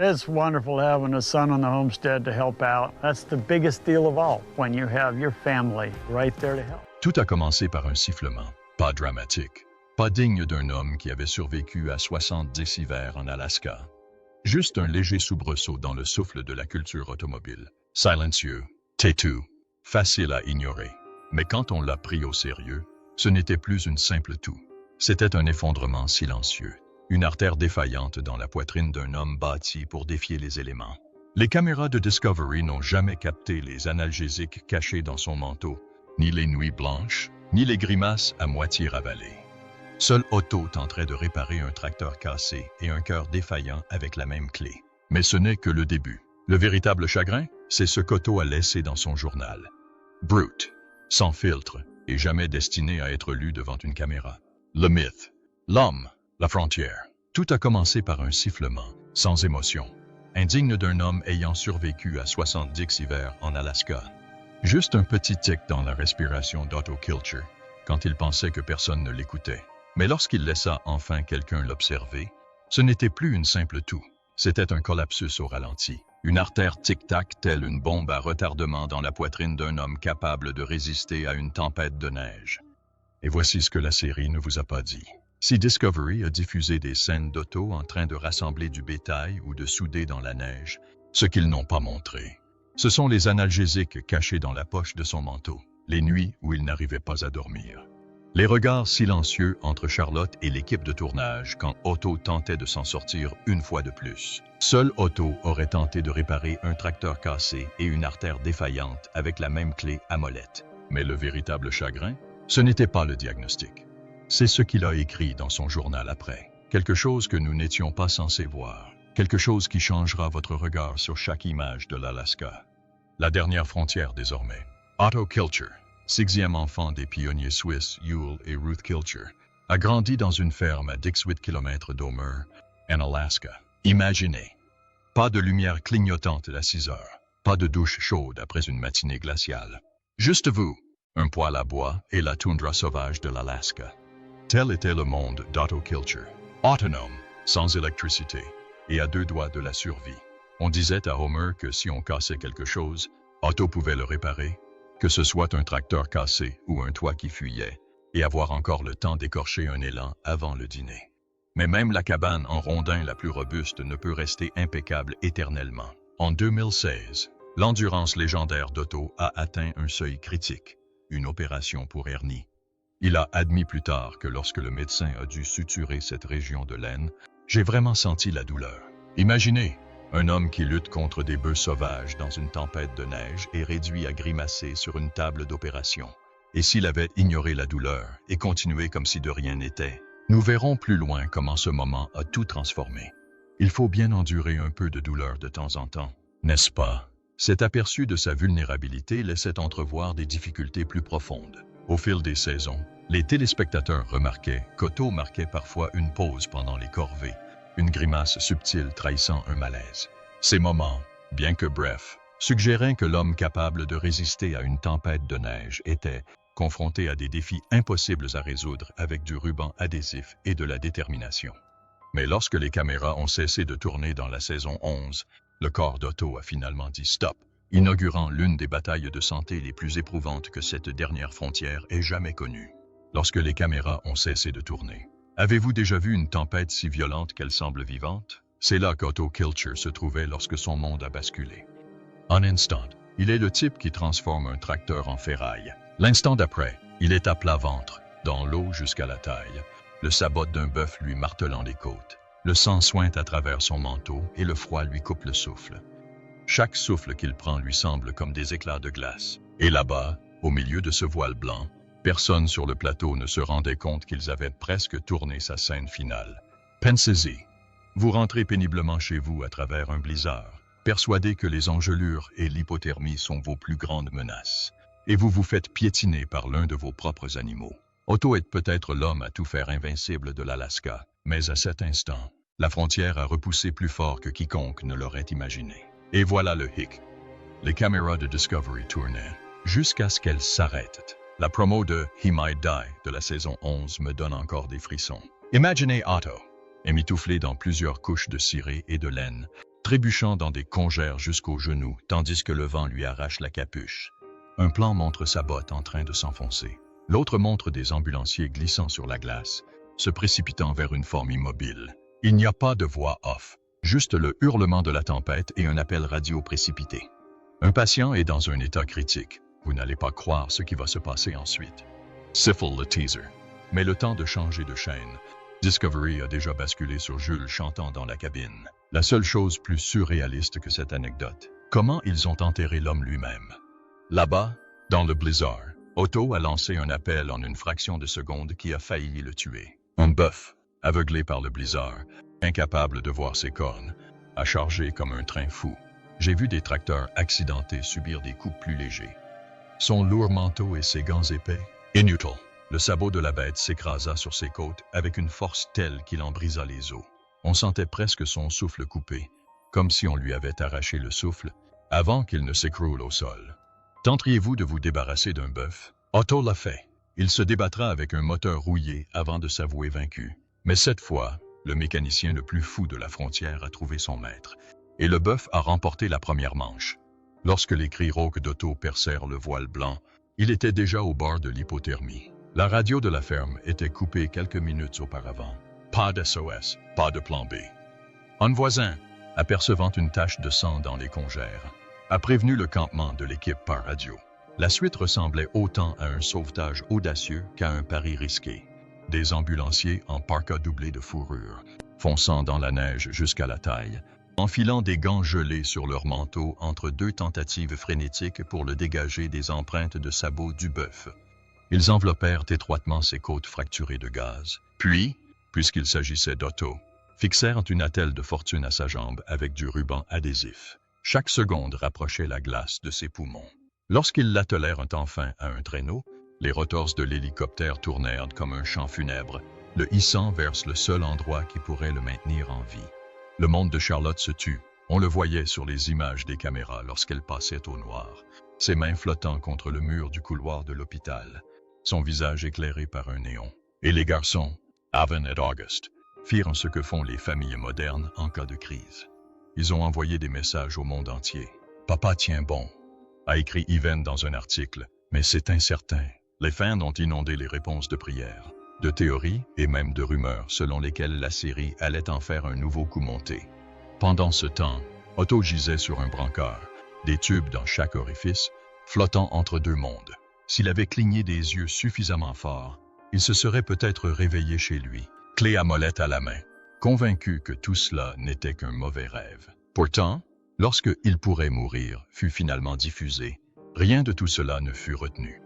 It's wonderful having a son on the homestead to help out. That's the biggest deal of all, when you have your family right there to help. Tout a commencé par un sifflement, pas dramatique, pas digne d'un homme qui avait survécu à 70 hivers en Alaska. Juste un léger soubresaut dans le souffle de la culture automobile. Silencieux, têtu, facile à ignorer. Mais quand on l'a pris au sérieux, ce n'était plus une simple toux. C'était un effondrement silencieux, une artère défaillante dans la poitrine d'un homme bâti pour défier les éléments. Les caméras de Discovery n'ont jamais capté les analgésiques cachés dans son manteau, ni les nuits blanches, ni les grimaces à moitié ravalées. Seul Otto tenterait de réparer un tracteur cassé et un cœur défaillant avec la même clé. Mais ce n'est que le début. Le véritable chagrin, c'est ce qu'Otto a laissé dans son journal. Brute, sans filtre, et jamais destiné à être lu devant une caméra. Le mythe, l'homme, la frontière. Tout a commencé par un sifflement, sans émotion, indigne d'un homme ayant survécu à 70 hivers en Alaska. Juste un petit tic dans la respiration d'Otto Kilcher, quand il pensait que personne ne l'écoutait. Mais lorsqu'il laissa enfin quelqu'un l'observer, ce n'était plus une simple toux, c'était un collapsus au ralenti. Une artère tic-tac telle une bombe à retardement dans la poitrine d'un homme capable de résister à une tempête de neige. Et voici ce que la série ne vous a pas dit. Si Discovery a diffusé des scènes d'Otto en train de rassembler du bétail ou de souder dans la neige, ce qu'ils n'ont pas montré, ce sont les analgésiques cachés dans la poche de son manteau, les nuits où il n'arrivait pas à dormir. Les regards silencieux entre Charlotte et l'équipe de tournage quand Otto tentait de s'en sortir une fois de plus. Seul Otto aurait tenté de réparer un tracteur cassé et une artère défaillante avec la même clé à molette. Mais le véritable chagrin, ce n'était pas le diagnostic. C'est ce qu'il a écrit dans son journal après. Quelque chose que nous n'étions pas censés voir. Quelque chose qui changera votre regard sur chaque image de l'Alaska. La dernière frontière désormais. Otto Kilcher, 6e enfant des pionniers suisses Yule et Ruth Kilcher, a grandi dans une ferme à 18 km d'Homer, en Alaska. Imaginez, pas de lumière clignotante à 6 heures, pas de douche chaude après une matinée glaciale. Juste vous, un poêle à bois et la toundra sauvage de l'Alaska. Tel était le monde d'Otto Kilcher. Autonome, sans électricité, et à 2 doigts de la survie. On disait à Homer que si on cassait quelque chose, Otto pouvait le réparer, que ce soit un tracteur cassé ou un toit qui fuyait, et avoir encore le temps d'écorcher un élan avant le dîner. Mais même la cabane en rondin la plus robuste ne peut rester impeccable éternellement. En 2016, l'endurance légendaire d'Otto a atteint un seuil critique, une opération pour hernie. Il a admis plus tard que lorsque le médecin a dû suturer cette région de l'aine, j'ai vraiment senti la douleur. Imaginez, un homme qui lutte contre des bœufs sauvages dans une tempête de neige est réduit à grimacer sur une table d'opération. Et s'il avait ignoré la douleur et continué comme si de rien n'était, nous verrons plus loin comment ce moment a tout transformé. Il faut bien endurer un peu de douleur de temps en temps, n'est-ce pas? Cet aperçu de sa vulnérabilité laissait entrevoir des difficultés plus profondes. Au fil des saisons, les téléspectateurs remarquaient qu'Otto marquait parfois une pause pendant les corvées, une grimace subtile trahissant un malaise. Ces moments, bien que brefs, suggéraient que l'homme capable de résister à une tempête de neige était confronté à des défis impossibles à résoudre avec du ruban adhésif et de la détermination. Mais lorsque les caméras ont cessé de tourner dans la saison 11, le corps d'Otto a finalement dit stop, inaugurant l'une des batailles de santé les plus éprouvantes que cette dernière frontière ait jamais connue. Lorsque les caméras ont cessé de tourner, avez-vous déjà vu une tempête si violente qu'elle semble vivante? C'est là qu'Otto Kilcher se trouvait lorsque son monde a basculé. En instant, il est le type qui transforme un tracteur en ferraille. L'instant d'après, il est à plat ventre, dans l'eau jusqu'à la taille, le sabot d'un bœuf lui martelant les côtes. Le sang sointe à travers son manteau et le froid lui coupe le souffle. Chaque souffle qu'il prend lui semble comme des éclats de glace. Et là-bas, au milieu de ce voile blanc, personne sur le plateau ne se rendait compte qu'ils avaient presque tourné sa scène finale. Pensez-y. Vous rentrez péniblement chez vous à travers un blizzard, persuadé que les engelures et l'hypothermie sont vos plus grandes menaces. Et vous vous faites piétiner par l'un de vos propres animaux. Otto est peut-être l'homme à tout faire invincible de l'Alaska, mais à cet instant, la frontière a repoussé plus fort que quiconque ne l'aurait imaginé. Et voilà le hic. Les caméras de Discovery tournaient, jusqu'à ce qu'elles s'arrêtent. La promo de He Might Die de la saison 11 me donne encore des frissons. Imaginez Otto, émitouflé dans plusieurs couches de ciré et de laine, trébuchant dans des congères jusqu'aux genoux, tandis que le vent lui arrache la capuche. Un plan montre sa botte en train de s'enfoncer. L'autre montre des ambulanciers glissant sur la glace, se précipitant vers une forme immobile. Il n'y a pas de voix off, juste le hurlement de la tempête et un appel radio précipité. Un patient est dans un état critique. Vous n'allez pas croire ce qui va se passer ensuite. Siffle le teaser. Mais le temps de changer de chaîne. Discovery a déjà basculé sur Jules chantant dans la cabine. La seule chose plus surréaliste que cette anecdote. Comment ils ont enterré l'homme lui-même? Là-bas, dans le blizzard, Otto a lancé un appel en une fraction de seconde qui a failli le tuer. Un bœuf, aveuglé par le blizzard, incapable de voir ses cornes, a chargé comme un train fou. J'ai vu des tracteurs accidentés subir des coups plus légers. Son lourd manteau et ses gants épais, inutile. Le sabot de la bête s'écrasa sur ses côtes avec une force telle qu'il en brisa les os. On sentait presque son souffle coupé, comme si on lui avait arraché le souffle avant qu'il ne s'écroule au sol. Tenteriez-vous de vous débarrasser d'un bœuf? Otto l'a fait. Il se débattra avec un moteur rouillé avant de s'avouer vaincu. Mais cette fois, le mécanicien le plus fou de la frontière a trouvé son maître, et le bœuf a remporté la première manche. Lorsque les cris rauques d'Otto percèrent le voile blanc, il était déjà au bord de l'hypothermie. La radio de la ferme était coupée quelques minutes auparavant. Pas d'SOS, pas de plan B. Un voisin, apercevant une tache de sang dans les congères, a prévenu le campement de l'équipe par radio. La suite ressemblait autant à un sauvetage audacieux qu'à un pari risqué. Des ambulanciers en parka doublé de fourrure, fonçant dans la neige jusqu'à la taille, enfilant des gants gelés sur leurs manteaux entre deux tentatives frénétiques pour le dégager des empreintes de sabots du bœuf. Ils enveloppèrent étroitement ses côtes fracturées de gaz. Puis, puisqu'il s'agissait d'Otto, fixèrent une attelle de fortune à sa jambe avec du ruban adhésif. Chaque seconde rapprochait la glace de ses poumons. Lorsqu'ils l'attelèrent un temps fin à un traîneau, les rotors de l'hélicoptère tournèrent comme un chant funèbre, le hissant vers le seul endroit qui pourrait le maintenir en vie. Le monde de Charlotte se tut. On le voyait sur les images des caméras lorsqu'elle passait au noir, ses mains flottant contre le mur du couloir de l'hôpital, son visage éclairé par un néon. Et les garçons, Avon et August, firent ce que font les familles modernes en cas de crise. Ils ont envoyé des messages au monde entier. « Papa tient bon », a écrit Ivan dans un article, mais c'est incertain. Les fans ont inondé les réponses de prières, de théories et même de rumeurs selon lesquelles la série allait en faire un nouveau coup monté. Pendant ce temps, Otto gisait sur un brancard, des tubes dans chaque orifice, flottant entre deux mondes. S'il avait cligné des yeux suffisamment fort, il se serait peut-être réveillé chez lui, clé à molette à la main, convaincu que tout cela n'était qu'un mauvais rêve. Pourtant, lorsque « Il pourrait mourir » fut finalement diffusé, rien de tout cela ne fut retenu.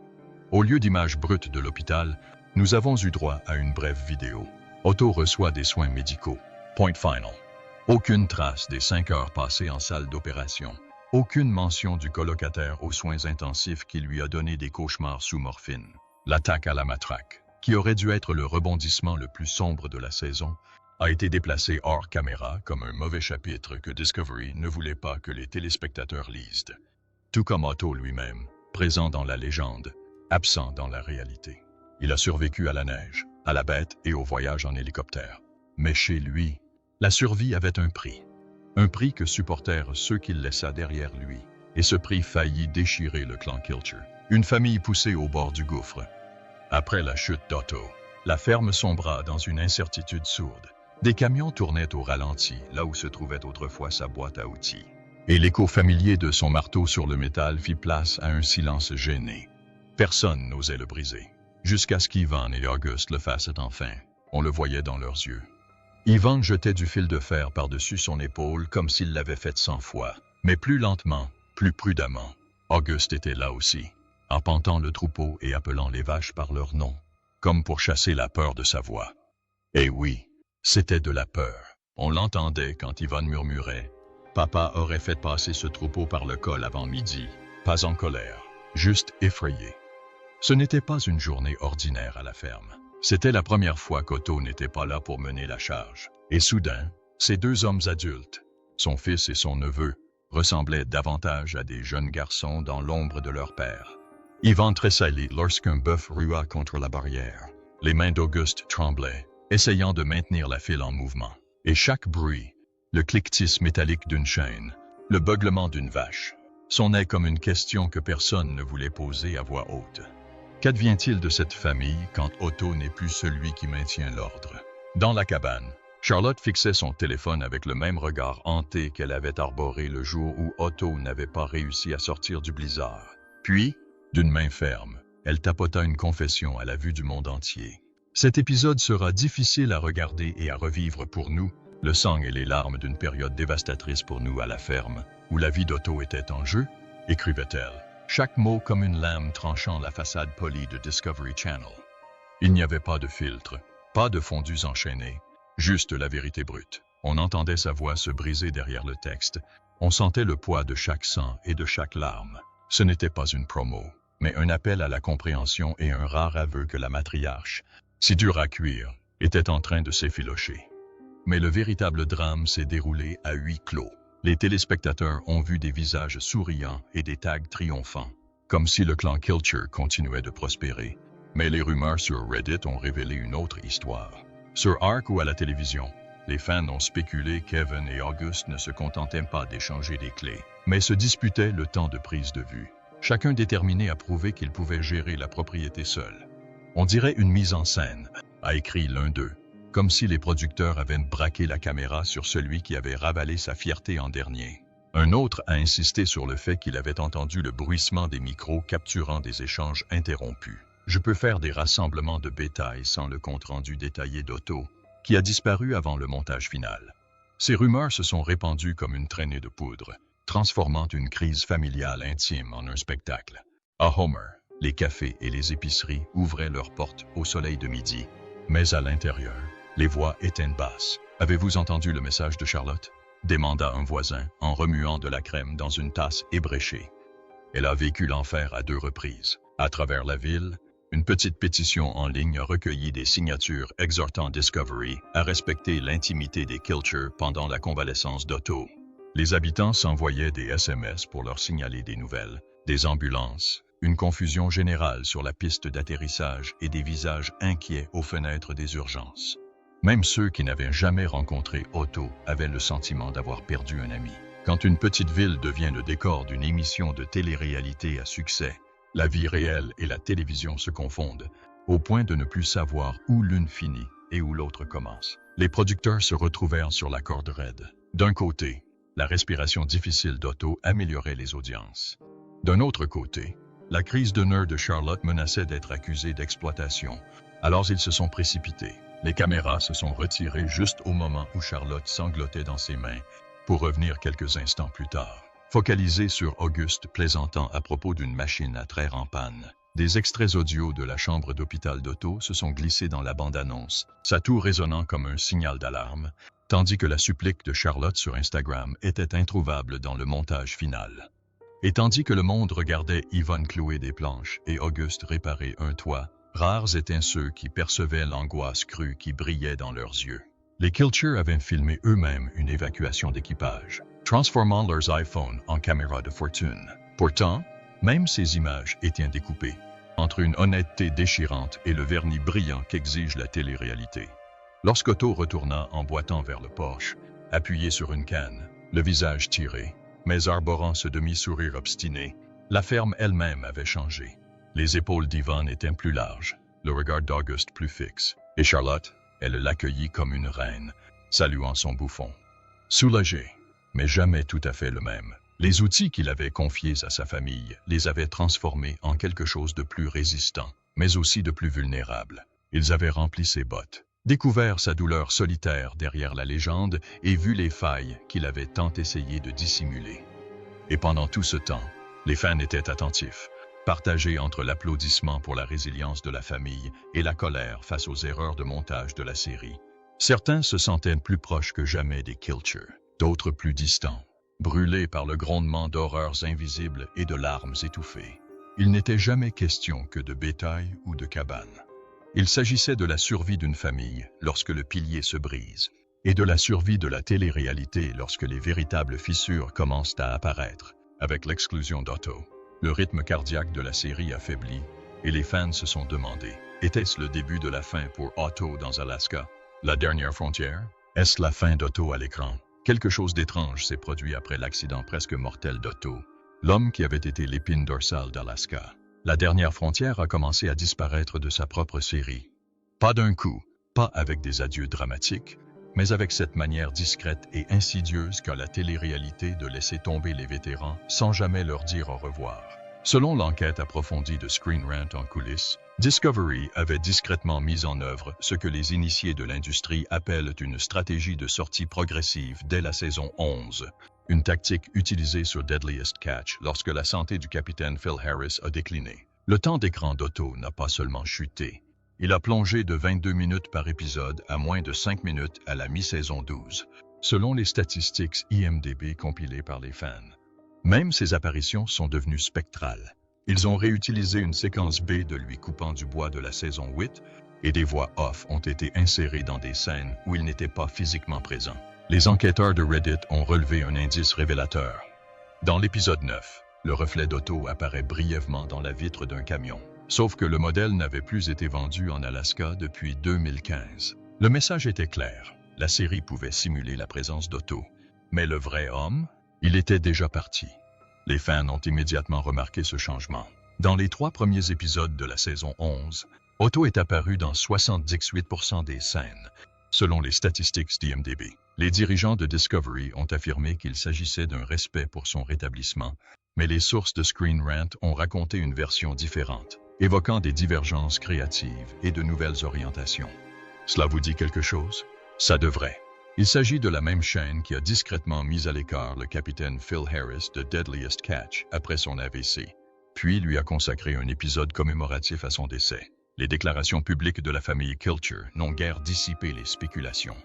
Au lieu d'images brutes de l'hôpital, nous avons eu droit à une brève vidéo. Otto reçoit des soins médicaux. Point final. Aucune trace des 5 heures passées en salle d'opération. Aucune mention du colocataire aux soins intensifs qui lui a donné des cauchemars sous morphine. L'attaque à la matraque, qui aurait dû être le rebondissement le plus sombre de la saison, a été déplacée hors caméra comme un mauvais chapitre que Discovery ne voulait pas que les téléspectateurs lisent. Tout comme Otto lui-même, présent dans la légende, absent dans la réalité. Il a survécu à la neige, à la bête et au voyage en hélicoptère. Mais chez lui, la survie avait un prix. Un prix que supportèrent ceux qu'il laissa derrière lui. Et ce prix faillit déchirer le clan Kilcher. Une famille poussée au bord du gouffre. Après la chute d'Otto, la ferme sombra dans une incertitude sourde. Des camions tournaient au ralenti, là où se trouvait autrefois sa boîte à outils. Et l'écho familier de son marteau sur le métal fit place à un silence gêné. Personne n'osait le briser. Jusqu'à ce qu'Ivan et August le fassent enfin. On le voyait dans leurs yeux. Ivan jetait du fil de fer par-dessus son épaule comme s'il l'avait fait 100 fois. Mais plus lentement, plus prudemment. August était là aussi, arpentant le troupeau et appelant les vaches par leur nom, comme pour chasser la peur de sa voix. Et oui, c'était de la peur. On l'entendait quand Ivan murmurait « Papa aurait fait passer ce troupeau par le col avant midi. » Pas en colère, juste effrayé. Ce n'était pas une journée ordinaire à la ferme. C'était la première fois qu'Otto n'était pas là pour mener la charge. Et soudain, ces deux hommes adultes, son fils et son neveu, ressemblaient davantage à des jeunes garçons dans l'ombre de leur père. Ivan tressaillit lorsqu'un bœuf rua contre la barrière. Les mains d'Auguste tremblaient, essayant de maintenir la file en mouvement. Et chaque bruit, le cliquetis métallique d'une chaîne, le beuglement d'une vache, sonnaient comme une question que personne ne voulait poser à voix haute. Qu'advient-il de cette famille quand Otto n'est plus celui qui maintient l'ordre? Dans la cabane, Charlotte fixait son téléphone avec le même regard hanté qu'elle avait arboré le jour où Otto n'avait pas réussi à sortir du blizzard. Puis, d'une main ferme, elle tapota une confession à la vue du monde entier. Cet épisode sera difficile à regarder et à revivre pour nous, le sang et les larmes d'une période dévastatrice pour nous à la ferme, où la vie d'Otto était en jeu, écrivait-elle, chaque mot comme une lame tranchant la façade polie de Discovery Channel. Il n'y avait pas de filtre, pas de fondus enchaînés, juste la vérité brute. On entendait sa voix se briser derrière le texte, on sentait le poids de chaque sang et de chaque larme. Ce n'était pas une promo, mais un appel à la compréhension et un rare aveu que la matriarche, si dure à cuire, était en train de s'effilocher. Mais le véritable drame s'est déroulé à huis clos. Les téléspectateurs ont vu des visages souriants et des tags triomphants, comme si le clan Kilcher continuait de prospérer. Mais les rumeurs sur Reddit ont révélé une autre histoire. Sur Arc ou à la télévision, les fans ont spéculé qu'Evan et August ne se contentaient pas d'échanger des clés, mais se disputaient le temps de prise de vue, chacun déterminé à prouver qu'il pouvait gérer la propriété seul. On dirait une mise en scène, a écrit l'un d'eux, comme si les producteurs avaient braqué la caméra sur celui qui avait ravalé sa fierté en dernier. Un autre a insisté sur le fait qu'il avait entendu le bruissement des micros capturant des échanges interrompus. Je peux faire des rassemblements de bétail sans le compte-rendu détaillé d'Otto, qui a disparu avant le montage final. Ces rumeurs se sont répandues comme une traînée de poudre, transformant une crise familiale intime en un spectacle. À Homer, les cafés et les épiceries ouvraient leurs portes au soleil de midi, mais à l'intérieur, les voix étaient basses. « Avez-vous entendu le message de Charlotte ?» demanda un voisin en remuant de la crème dans une tasse ébréchée. Elle a vécu l'enfer à 2 reprises. À travers la ville, une petite pétition en ligne a recueilli des signatures exhortant Discovery à respecter l'intimité des Kilcher pendant la convalescence d'Otto. Les habitants s'envoyaient des SMS pour leur signaler des nouvelles, des ambulances, une confusion générale sur la piste d'atterrissage et des visages inquiets aux fenêtres des urgences. Même ceux qui n'avaient jamais rencontré Otto avaient le sentiment d'avoir perdu un ami. Quand une petite ville devient le décor d'une émission de télé-réalité à succès, la vie réelle et la télévision se confondent, au point de ne plus savoir où l'une finit et où l'autre commence. Les producteurs se retrouvèrent sur la corde raide. D'un côté, la respiration difficile d'Otto améliorait les audiences. D'un autre côté, la crise de nerfs de Charlotte menaçait d'être accusée d'exploitation. Alors ils se sont précipités. Les caméras se sont retirées juste au moment où Charlotte sanglotait dans ses mains, pour revenir quelques instants plus tard. Focalisé sur Auguste plaisantant à propos d'une machine à traire en panne. Des extraits audio de la chambre d'hôpital d'Otto se sont glissés dans la bande-annonce, sa toux résonnant comme un signal d'alarme, tandis que la supplique de Charlotte sur Instagram était introuvable dans le montage final. Et tandis que le monde regardait Yvonne clouer des planches et Auguste réparer un toit, rares étaient ceux qui percevaient l'angoisse crue qui brillait dans leurs yeux. Les Kilcher avaient filmé eux-mêmes une évacuation d'équipage, transformant leurs iPhones en caméras de fortune. Pourtant, même ces images étaient découpées, entre une honnêteté déchirante et le vernis brillant qu'exige la télé-réalité. Lorsqu'Otto retourna en boitant vers le porche, appuyé sur une canne, le visage tiré, mais arborant ce demi-sourire obstiné, la ferme elle-même avait changé. Les épaules d'Yvonne étaient plus larges, le regard d'Auguste plus fixe, et Charlotte, elle l'accueillit comme une reine, saluant son bouffon. Soulagé, mais jamais tout à fait le même. Les outils qu'il avait confiés à sa famille les avaient transformés en quelque chose de plus résistant, mais aussi de plus vulnérable. Ils avaient rempli ses bottes, découvert sa douleur solitaire derrière la légende et vu les failles qu'il avait tant essayé de dissimuler. Et pendant tout ce temps, les fans étaient attentifs, partagés entre l'applaudissement pour la résilience de la famille et la colère face aux erreurs de montage de la série. Certains se sentaient plus proches que jamais des Kilcher, d'autres plus distants, brûlés par le grondement d'horreurs invisibles et de larmes étouffées. Il n'était jamais question que de bétail ou de cabane. Il s'agissait de la survie d'une famille lorsque le pilier se brise, et de la survie de la télé-réalité lorsque les véritables fissures commencent à apparaître, avec l'exclusion d'Otto. Le rythme cardiaque de la série affaiblit, et les fans se sont demandé, était-ce le début de la fin pour Otto dans Alaska? La dernière frontière? Est-ce la fin d'Otto à l'écran? Quelque chose d'étrange s'est produit après l'accident presque mortel d'Otto, l'homme qui avait été l'épine dorsale d'Alaska. La dernière frontière a commencé à disparaître de sa propre série. Pas d'un coup, pas avec des adieux dramatiques, mais avec cette manière discrète et insidieuse qu'a la télé-réalité de laisser tomber les vétérans sans jamais leur dire au revoir. Selon l'enquête approfondie de Screen Rant en coulisses, Discovery avait discrètement mis en œuvre ce que les initiés de l'industrie appellent une stratégie de sortie progressive dès la saison 11, une tactique utilisée sur Deadliest Catch lorsque la santé du capitaine Phil Harris a décliné. Le temps d'écran d'Otto n'a pas seulement chuté, il a plongé de 22 minutes par épisode à moins de 5 minutes à la mi-saison 12, selon les statistiques IMDb compilées par les fans. Même ses apparitions sont devenues spectrales. Ils ont réutilisé une séquence B de lui coupant du bois de la saison 8 et des voix off ont été insérées dans des scènes où il n'était pas physiquement présent. Les enquêteurs de Reddit ont relevé un indice révélateur. Dans l'épisode 9, le reflet d'Otto apparaît brièvement dans la vitre d'un camion. Sauf que le modèle n'avait plus été vendu en Alaska depuis 2015. Le message était clair. La série pouvait simuler la présence d'Otto. Mais le vrai homme, il était déjà parti. Les fans ont immédiatement remarqué ce changement. Dans les 3 premiers épisodes de la saison 11, Otto est apparu dans 78% des scènes, selon les statistiques d'IMDb. Les dirigeants de Discovery ont affirmé qu'il s'agissait d'un respect pour son rétablissement, mais les sources de Screen Rant ont raconté une version différente, évoquant des divergences créatives et de nouvelles orientations. Cela vous dit quelque chose? Ça devrait. Il s'agit de la même chaîne qui a discrètement mis à l'écart le capitaine Phil Harris de Deadliest Catch après son AVC, puis lui a consacré un épisode commémoratif à son décès. Les déclarations publiques de la famille Kilcher n'ont guère dissipé les spéculations.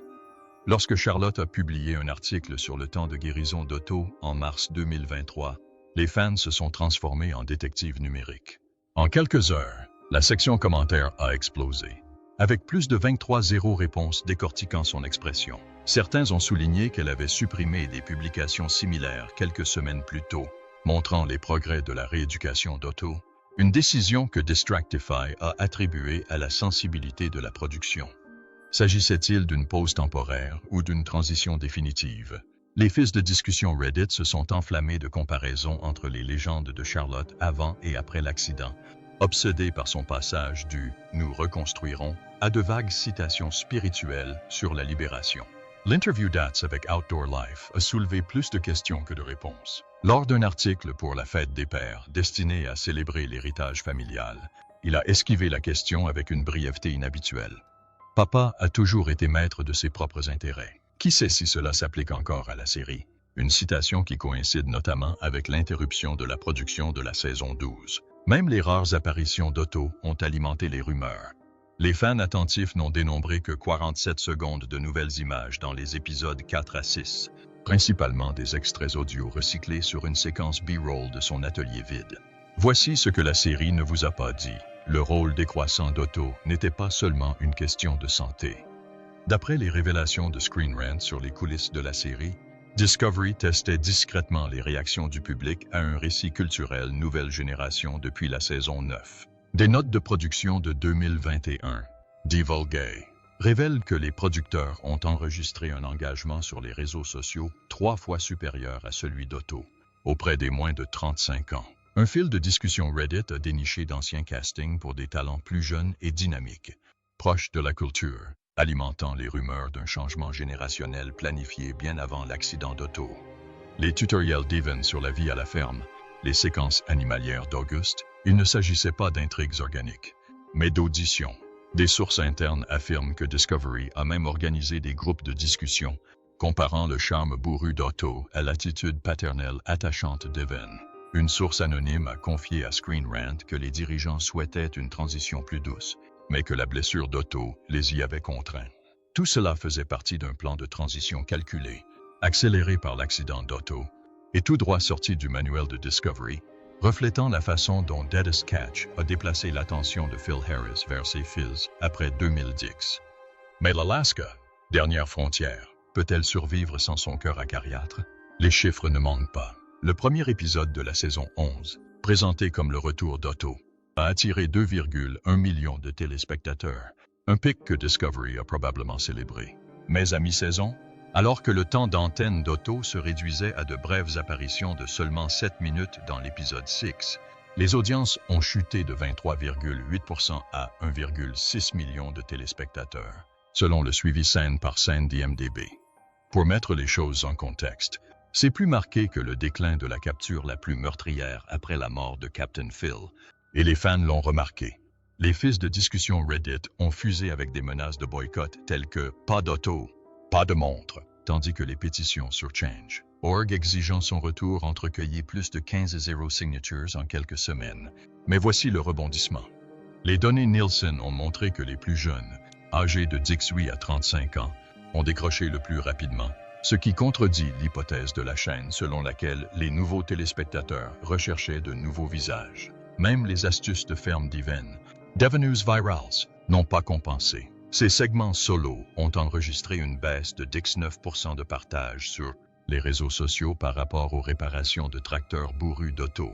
Lorsque Charlotte a publié un article sur le temps de guérison d'Otto en mars 2023, les fans se sont transformés en détectives numériques. En quelques heures, la section commentaires a explosé, avec plus de 23 zéro réponses décortiquant son expression. Certains ont souligné qu'elle avait supprimé des publications similaires quelques semaines plus tôt, montrant les progrès de la rééducation d'Otto, une décision que Distractify a attribuée à la sensibilité de la production. S'agissait-il d'une pause temporaire ou d'une transition définitive? Les fils de discussion Reddit se sont enflammés de comparaisons entre les légendes de Charlotte avant et après l'accident, obsédés par son passage du « nous reconstruirons » à de vagues citations spirituelles sur la libération. L'interview Dats avec Outdoor Life a soulevé plus de questions que de réponses. Lors d'un article pour la Fête des Pères destiné à célébrer l'héritage familial, il a esquivé la question avec une brièveté inhabituelle. Papa a toujours été maître de ses propres intérêts. Qui sait si cela s'applique encore à la série? Une citation qui coïncide notamment avec l'interruption de la production de la saison 12. Même les rares apparitions d'Otto ont alimenté les rumeurs. Les fans attentifs n'ont dénombré que 47 secondes de nouvelles images dans les épisodes 4 à 6, principalement des extraits audio recyclés sur une séquence B-roll de son atelier vide. Voici ce que la série ne vous a pas dit. Le rôle décroissant d'Otto n'était pas seulement une question de santé. D'après les révélations de Screen Rant sur les coulisses de la série, Discovery testait discrètement les réactions du public à un récit culturel nouvelle génération depuis la saison 9. Des notes de production de 2021, divulguées, révèlent que les producteurs ont enregistré un engagement sur les réseaux sociaux 3 fois supérieur à celui d'Otto, auprès des moins de 35 ans. Un fil de discussion Reddit a déniché d'anciens castings pour des talents plus jeunes et dynamiques, proches de la culture, alimentant les rumeurs d'un changement générationnel planifié bien avant l'accident d'Otto. Les tutoriels d'Evan sur la vie à la ferme, les séquences animalières d'Auguste, il ne s'agissait pas d'intrigues organiques, mais d'auditions. Des sources internes affirment que Discovery a même organisé des groupes de discussion, comparant le charme bourru d'Otto à l'attitude paternelle attachante d'Evan. Une source anonyme a confié à Screen Rant que les dirigeants souhaitaient une transition plus douce, mais que la blessure d'Otto les y avait contraints. Tout cela faisait partie d'un plan de transition calculé, accéléré par l'accident d'Otto, et tout droit sorti du manuel de Discovery, reflétant la façon dont Deadliest Catch a déplacé l'attention de Phil Harris vers ses fils après 2010. Mais l'Alaska, dernière frontière, peut-elle survivre sans son cœur acariâtre? Les chiffres ne mentent pas. Le premier épisode de la saison 11, présenté comme le retour d'Otto, a attiré 2,1 millions de téléspectateurs, un pic que Discovery a probablement célébré. Mais à mi-saison, Alors que le temps d'antenne d'Otto se réduisait à de brèves apparitions de seulement 7 minutes dans l'épisode 6, les audiences ont chuté de 23,8% à 1,6 million de téléspectateurs, selon le suivi scène par scène d'IMDb. Pour mettre les choses en contexte, c'est plus marqué que le déclin de la capture la plus meurtrière après la mort de Captain Phil, et les fans l'ont remarqué. Les fils de discussion Reddit ont fusé avec des menaces de boycott telles que « pas d'auto »,« pas de montre », tandis que les pétitions sur Change.org exigeant son retour ont recueilli plus de 15,0 signatures en quelques semaines. Mais voici le rebondissement. Les données Nielsen ont montré que les plus jeunes, âgés de 18 à 35 ans, ont décroché le plus rapidement, ce qui contredit l'hypothèse de la chaîne selon laquelle les nouveaux téléspectateurs recherchaient de nouveaux visages. Même les astuces de ferme Devenews Virals n'ont pas compensé. Ces segments solo ont enregistré une baisse de 19% de partage sur les réseaux sociaux par rapport aux réparations de tracteurs bourrus d'Otto.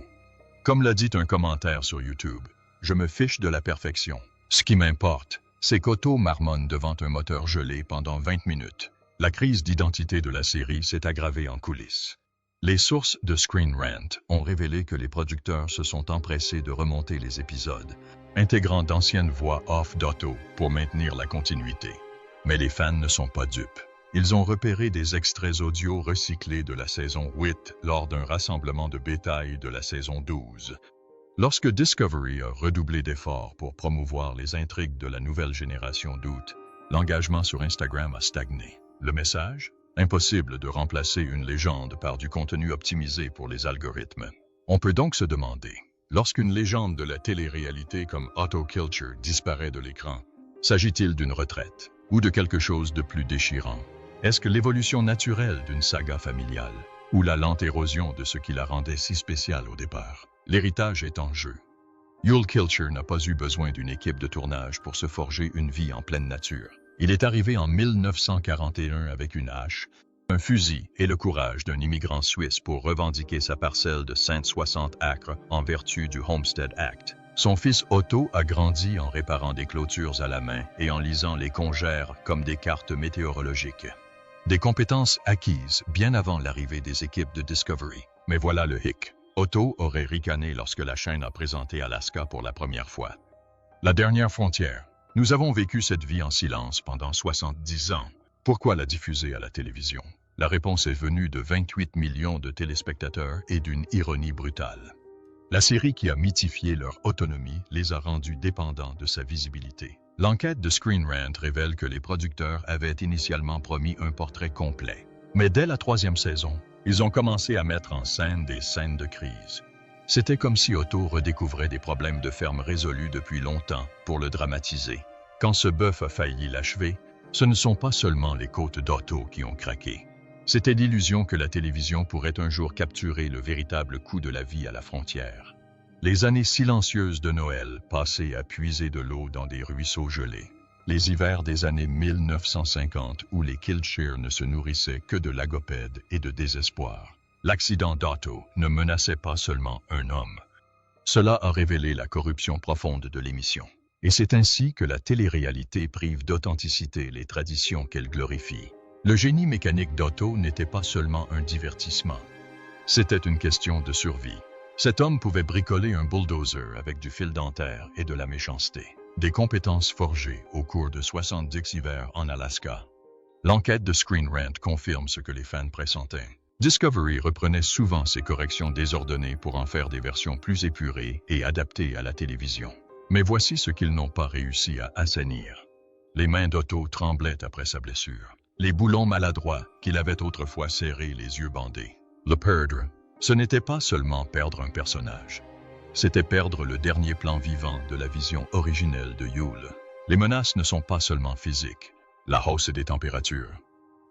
Comme l'a dit un commentaire sur YouTube, « Je me fiche de la perfection. Ce qui m'importe, c'est qu'Otto marmonne devant un moteur gelé pendant 20 minutes. » La crise d'identité de la série s'est aggravée en coulisses. Les sources de Screen Rant ont révélé que les producteurs se sont empressés de remonter les épisodes, intégrant d'anciennes voix off d'Otto pour maintenir la continuité. Mais les fans ne sont pas dupes. Ils ont repéré des extraits audio recyclés de la saison 8 lors d'un rassemblement de bétail de la saison 12. Lorsque Discovery a redoublé d'efforts pour promouvoir les intrigues de la nouvelle génération d'août, l'engagement sur Instagram a stagné. Le message? Impossible de remplacer une légende par du contenu optimisé pour les algorithmes. On peut donc se demander, lorsqu'une légende de la télé-réalité comme Otto Kilcher disparaît de l'écran, s'agit-il d'une retraite ou de quelque chose de plus déchirant? Est-ce que l'évolution naturelle d'une saga familiale ou la lente érosion de ce qui la rendait si spéciale au départ? L'héritage est en jeu. Yul Kilcher n'a pas eu besoin d'une équipe de tournage pour se forger une vie en pleine nature. Il est arrivé en 1941 avec une hache, un fusil et le courage d'un immigrant suisse pour revendiquer sa parcelle de 160 acres en vertu du Homestead Act. Son fils Otto a grandi en réparant des clôtures à la main et en lisant les congères comme des cartes météorologiques. Des compétences acquises bien avant l'arrivée des équipes de Discovery. Mais voilà le hic. Otto aurait ricané lorsque la chaîne a présenté Alaska pour la première fois. La dernière frontière. Nous avons vécu cette vie en silence pendant 70 ans. Pourquoi la diffuser à la télévision? La réponse est venue de 28 millions de téléspectateurs et d'une ironie brutale. La série qui a mythifié leur autonomie les a rendus dépendants de sa visibilité. L'enquête de Screen Rant révèle que les producteurs avaient initialement promis un portrait complet. Mais dès la 3e saison, ils ont commencé à mettre en scène des scènes de crise. C'était comme si Otto redécouvrait des problèmes de ferme résolus depuis longtemps pour le dramatiser. Quand ce bœuf a failli l'achever, ce ne sont pas seulement les côtes d'Otto qui ont craqué. C'était l'illusion que la télévision pourrait un jour capturer le véritable coût de la vie à la frontière. Les années silencieuses de Noël passées à puiser de l'eau dans des ruisseaux gelés. Les hivers des années 1950 où les Kilcher ne se nourrissaient que de logopèdes et de désespoir. L'accident d'Otto ne menaçait pas seulement un homme. Cela a révélé la corruption profonde de l'émission. Et c'est ainsi que la télé-réalité prive d'authenticité les traditions qu'elle glorifie. Le génie mécanique d'Otto n'était pas seulement un divertissement. C'était une question de survie. Cet homme pouvait bricoler un bulldozer avec du fil dentaire et de la méchanceté. Des compétences forgées au cours de 70 hivers en Alaska. L'enquête de Screen Rant confirme ce que les fans pressentaient. Discovery reprenait souvent ses corrections désordonnées pour en faire des versions plus épurées et adaptées à la télévision. Mais voici ce qu'ils n'ont pas réussi à assainir. Les mains d'Otto tremblaient après sa blessure. Les boulons maladroits qu'il avait autrefois serrés, les yeux bandés. Le perdre, ce n'était pas seulement perdre un personnage. C'était perdre le dernier plan vivant de la vision originelle de Yul. Les menaces ne sont pas seulement physiques. La hausse des températures.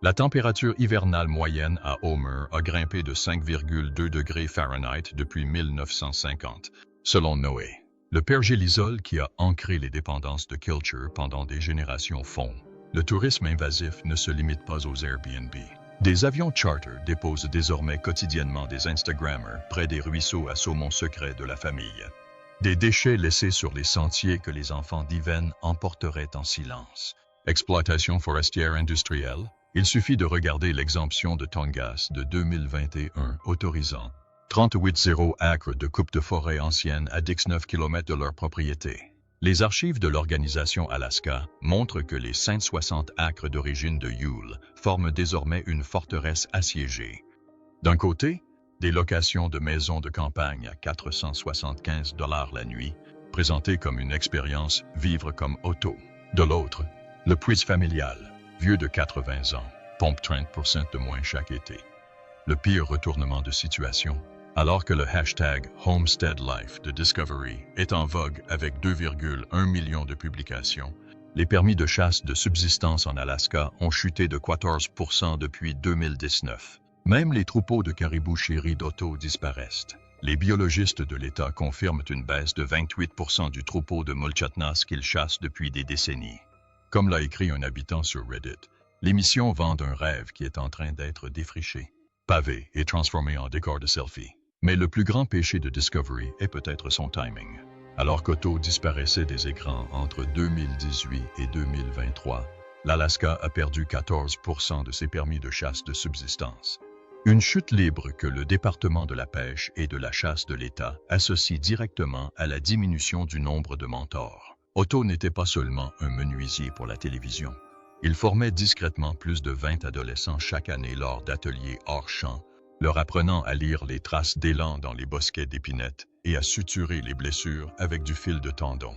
La température hivernale moyenne à Homer a grimpé de 5,2 degrés Fahrenheit depuis 1950, selon Noé. Le pergélisol qui a ancré les dépendances de Kilcher pendant des générations fond. Le tourisme invasif ne se limite pas aux Airbnb. Des avions charter déposent désormais quotidiennement des Instagrammers près des ruisseaux à saumon secret de la famille. Des déchets laissés sur les sentiers que les enfants d'Iven emporteraient en silence. Exploitation forestière industrielle. Il suffit de regarder l'exemption de Tongass de 2021 autorisant 38,0 acres de coupe de forêt ancienne à 19 km de leur propriété. Les archives de l'organisation Alaska montrent que les 160 acres d'origine de Yule forment désormais une forteresse assiégée. D'un côté, des locations de maisons de campagne à 475 $ la nuit, présentées comme une expérience vivre comme Otto. De l'autre, le puits familial, vieux de 80 ans, pompe 30% de moins chaque été. Le pire retournement de situation, alors que le hashtag Homestead Life de Discovery est en vogue avec 2,1 millions de publications, les permis de chasse de subsistance en Alaska ont chuté de 14% depuis 2019. Même les troupeaux de caribous chéris d'Otto disparaissent. Les biologistes de l'État confirment une baisse de 28% du troupeau de Mulchatnas qu'ils chassent depuis des décennies. Comme l'a écrit un habitant sur Reddit, l'émission vend un rêve qui est en train d'être défriché, pavé et transformé en décor de selfie. Mais le plus grand péché de Discovery est peut-être son timing. Alors qu'Otto disparaissait des écrans entre 2018 et 2023, l'Alaska a perdu 14% de ses permis de chasse de subsistance. Une chute libre que le département de la pêche et de la chasse de l'État associe directement à la diminution du nombre de mentors. Otto n'était pas seulement un menuisier pour la télévision. Il formait discrètement plus de 20 adolescents chaque année lors d'ateliers hors champ, leur apprenant à lire les traces d'élan dans les bosquets d'épinettes et à suturer les blessures avec du fil de tendon.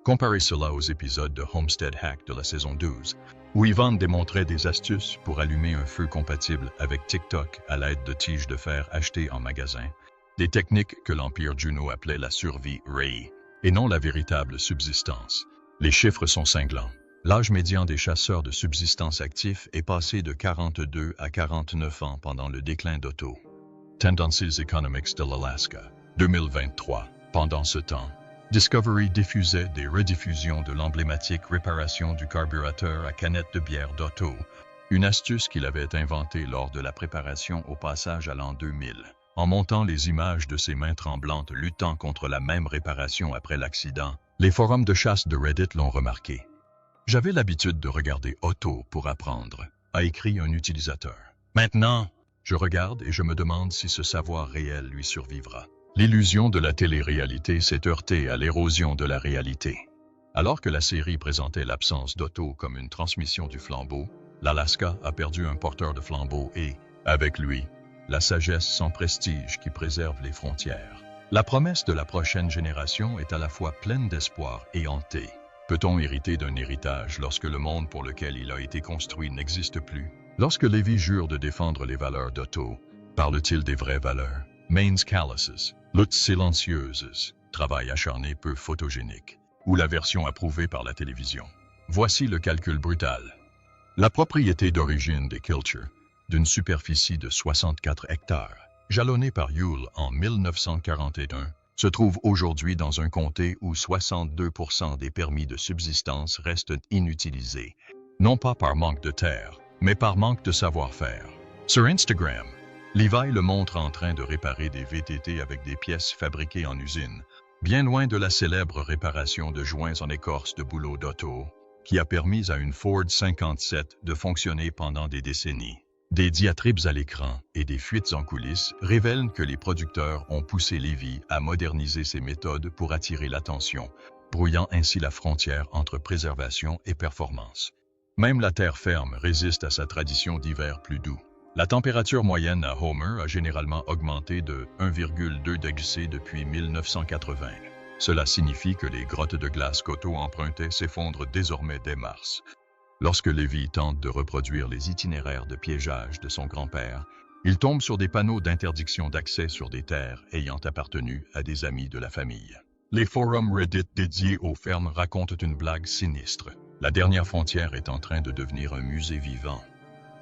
Comparez cela aux épisodes de Homestead Hack de la saison 12, où Ivan démontrait des astuces pour allumer un feu compatible avec TikTok à l'aide de tiges de fer achetées en magasin, des techniques que l'Empire Juno appelait la survie Ray, et non la véritable subsistance. Les chiffres sont cinglants. L'âge médian des chasseurs de subsistance actifs est passé de 42 à 49 ans pendant le déclin d'Otto. Tendencies Economics de l'Alaska, 2023. Pendant ce temps, Discovery diffusait des rediffusions de l'emblématique réparation du carburateur à canette de bière d'Otto, une astuce qu'il avait inventée lors de la préparation au passage à l'an 2000. En montant les images de ses mains tremblantes luttant contre la même réparation après l'accident, les forums de chasse de Reddit l'ont remarqué. J'avais l'habitude de regarder Otto pour apprendre, a écrit un utilisateur. Maintenant, je regarde et je me demande si ce savoir réel lui survivra. L'illusion de la télé-réalité s'est heurtée à l'érosion de la réalité. Alors que la série présentait l'absence d'Otto comme une transmission du flambeau, l'Alaska a perdu un porteur de flambeau et, avec lui, la sagesse sans prestige qui préserve les frontières. La promesse de la prochaine génération est à la fois pleine d'espoir et hantée. Peut-on hériter d'un héritage lorsque le monde pour lequel il a été construit n'existe plus? Lorsque Lévi jure de défendre les valeurs d'Otto, parle-t-il des vraies valeurs? Mains calluses, luttes silencieuses, travail acharné peu photogénique, ou la version approuvée par la télévision? Voici le calcul brutal. La propriété d'origine des Kilcher, d'une superficie de 64 hectares, jalonnée par Yule en 1941, se trouve aujourd'hui dans un comté où 62% des permis de subsistance restent inutilisés, non pas par manque de terre, mais par manque de savoir-faire. Sur Instagram, Levi le montre en train de réparer des VTT avec des pièces fabriquées en usine, bien loin de la célèbre réparation de joints en écorce de boulot d'Otto, qui a permis à une Ford 57 de fonctionner pendant des décennies. Des diatribes à l'écran et des fuites en coulisses révèlent que les producteurs ont poussé Lévi à moderniser ses méthodes pour attirer l'attention, brouillant ainsi la frontière entre préservation et performance. Même la terre ferme résiste à sa tradition d'hiver plus doux. La température moyenne à Homer a généralement augmenté de 1,2 degrés depuis 1980. Cela signifie que les grottes de glace qu'Otto empruntait s'effondrent désormais dès mars. Lorsque Lévi tente de reproduire les itinéraires de piégeage de son grand-père, il tombe sur des panneaux d'interdiction d'accès sur des terres ayant appartenu à des amis de la famille. Les forums Reddit dédiés aux fermes racontent une blague sinistre. La dernière frontière est en train de devenir un musée vivant.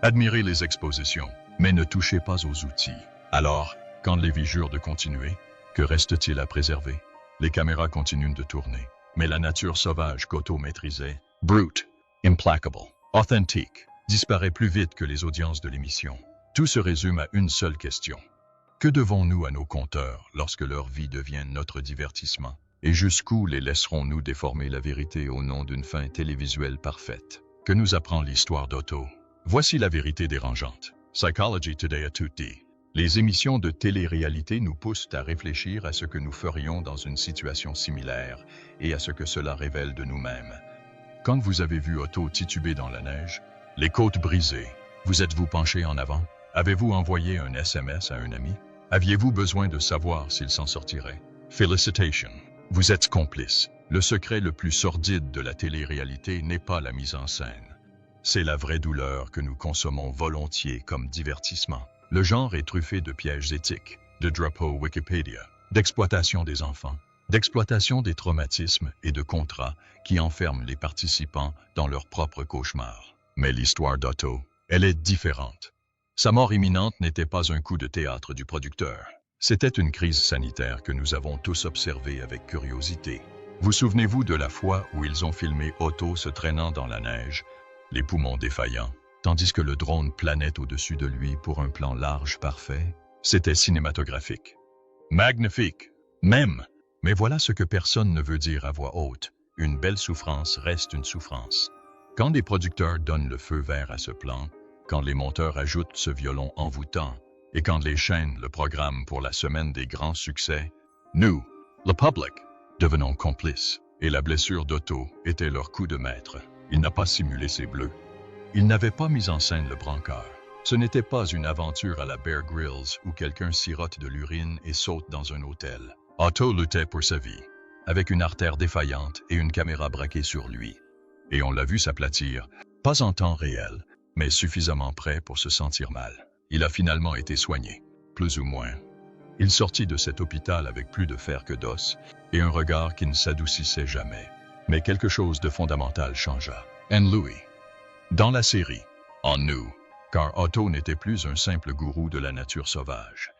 Admirez les expositions, mais ne touchez pas aux outils. Alors, quand Lévi jure de continuer, que reste-t-il à préserver? Les caméras continuent de tourner, mais la nature sauvage qu'Otto maîtrisait, brute, implacable, authentique, disparaît plus vite que les audiences de l'émission. Tout se résume à une seule question. Que devons-nous à nos compteurs lorsque leur vie devient notre divertissement? Et jusqu'où les laisserons-nous déformer la vérité au nom d'une fin télévisuelle parfaite? Que nous apprend l'histoire d'Otto? Voici la vérité dérangeante. Psychology Today a tout dit. Les émissions de télé-réalité nous poussent à réfléchir à ce que nous ferions dans une situation similaire et à ce que cela révèle de nous-mêmes. Quand vous avez vu Otto tituber dans la neige, les côtes brisées, vous êtes-vous penché en avant? Avez-vous envoyé un SMS à un ami? Aviez-vous besoin de savoir s'il s'en sortirait? Félicitations, vous êtes complice. Le secret le plus sordide de la télé-réalité n'est pas la mise en scène. C'est la vraie douleur que nous consommons volontiers comme divertissement. Le genre est truffé de pièges éthiques, de drapeaux Wikipédia, d'exploitation des enfants, d'exploitation des traumatismes et de contrats qui enferment les participants dans leurs propres cauchemars. Mais l'histoire d'Otto, elle est différente. Sa mort imminente n'était pas un coup de théâtre du producteur. C'était une crise sanitaire que nous avons tous observée avec curiosité. Vous souvenez-vous de la fois où ils ont filmé Otto se traînant dans la neige, les poumons défaillants, tandis que le drone planait au-dessus de lui pour un plan large parfait? C'était cinématographique. Magnifique, même. Mais voilà ce que personne ne veut dire à voix haute. Une belle souffrance reste une souffrance. Quand les producteurs donnent le feu vert à ce plan, quand les monteurs ajoutent ce violon envoûtant, et quand les chaînes le programment pour la semaine des grands succès, nous, le public, devenons complices. Et la blessure d'Otto était leur coup de maître. Il n'a pas simulé ses bleus. Il n'avait pas mis en scène le brancard. Ce n'était pas une aventure à la Bear Grylls où quelqu'un sirote de l'urine et saute dans un hôtel. Otto luttait pour sa vie, avec une artère défaillante et une caméra braquée sur lui. Et on l'a vu s'aplatir, pas en temps réel, mais suffisamment près pour se sentir mal. Il a finalement été soigné, plus ou moins. Il sortit de cet hôpital avec plus de fer que d'os et un regard qui ne s'adoucissait jamais. Mais quelque chose de fondamental changea. En lui. Dans la série, en nous, car Otto n'était plus un simple gourou de la nature sauvage.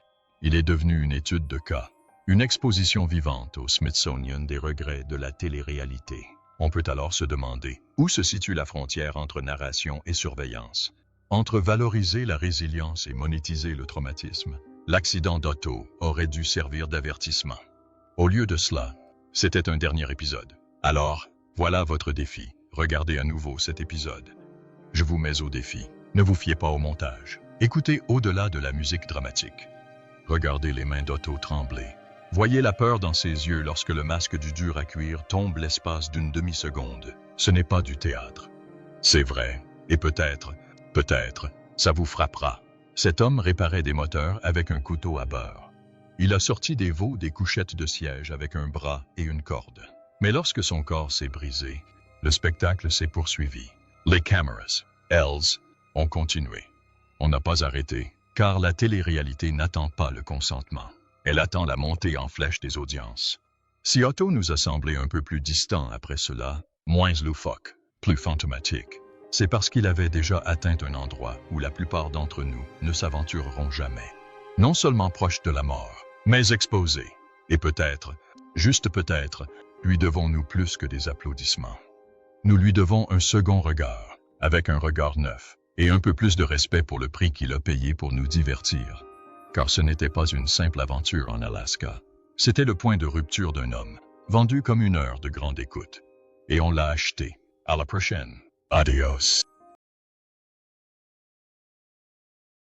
Il est devenu une étude de cas, une exposition vivante au Smithsonian des regrets de la télé-réalité. On peut alors se demander où se situe la frontière entre narration et surveillance, entre valoriser la résilience et monétiser le traumatisme. L'accident d'Otto aurait dû servir d'avertissement. Au lieu de cela, c'était un dernier épisode. Alors, voilà votre défi. Regardez à nouveau cet épisode. Je vous mets au défi. Ne vous fiez pas au montage. Écoutez au-delà de la musique dramatique. Regardez les mains d'Otto trembler. Voyez la peur dans ses yeux lorsque le masque du dur à cuire tombe l'espace d'une demi-seconde. Ce n'est pas du théâtre. C'est vrai. Et peut-être, ça vous frappera. Cet homme réparait des moteurs avec un couteau à beurre. Il a sorti des veaux des couchettes de siège avec un bras et une corde. Mais lorsque son corps s'est brisé, le spectacle s'est poursuivi. Les cameras, elles, ont continué. On n'a pas arrêté, car la télé-réalité n'attend pas le consentement. Elle attend la montée en flèche des audiences. Si Otto nous a semblé un peu plus distant après cela, moins loufoque, plus fantomatique, c'est parce qu'il avait déjà atteint un endroit où la plupart d'entre nous ne s'aventureront jamais. Non seulement proche de la mort, mais exposé. Et peut-être, juste peut-être, lui devons-nous plus que des applaudissements. Nous lui devons un second regard, avec un regard neuf, et un peu plus de respect pour le prix qu'il a payé pour nous divertir. Car ce n'était pas une simple aventure en Alaska. C'était le point de rupture d'un homme, vendu comme une heure de grande écoute. Et on l'a acheté. À la prochaine. Adios.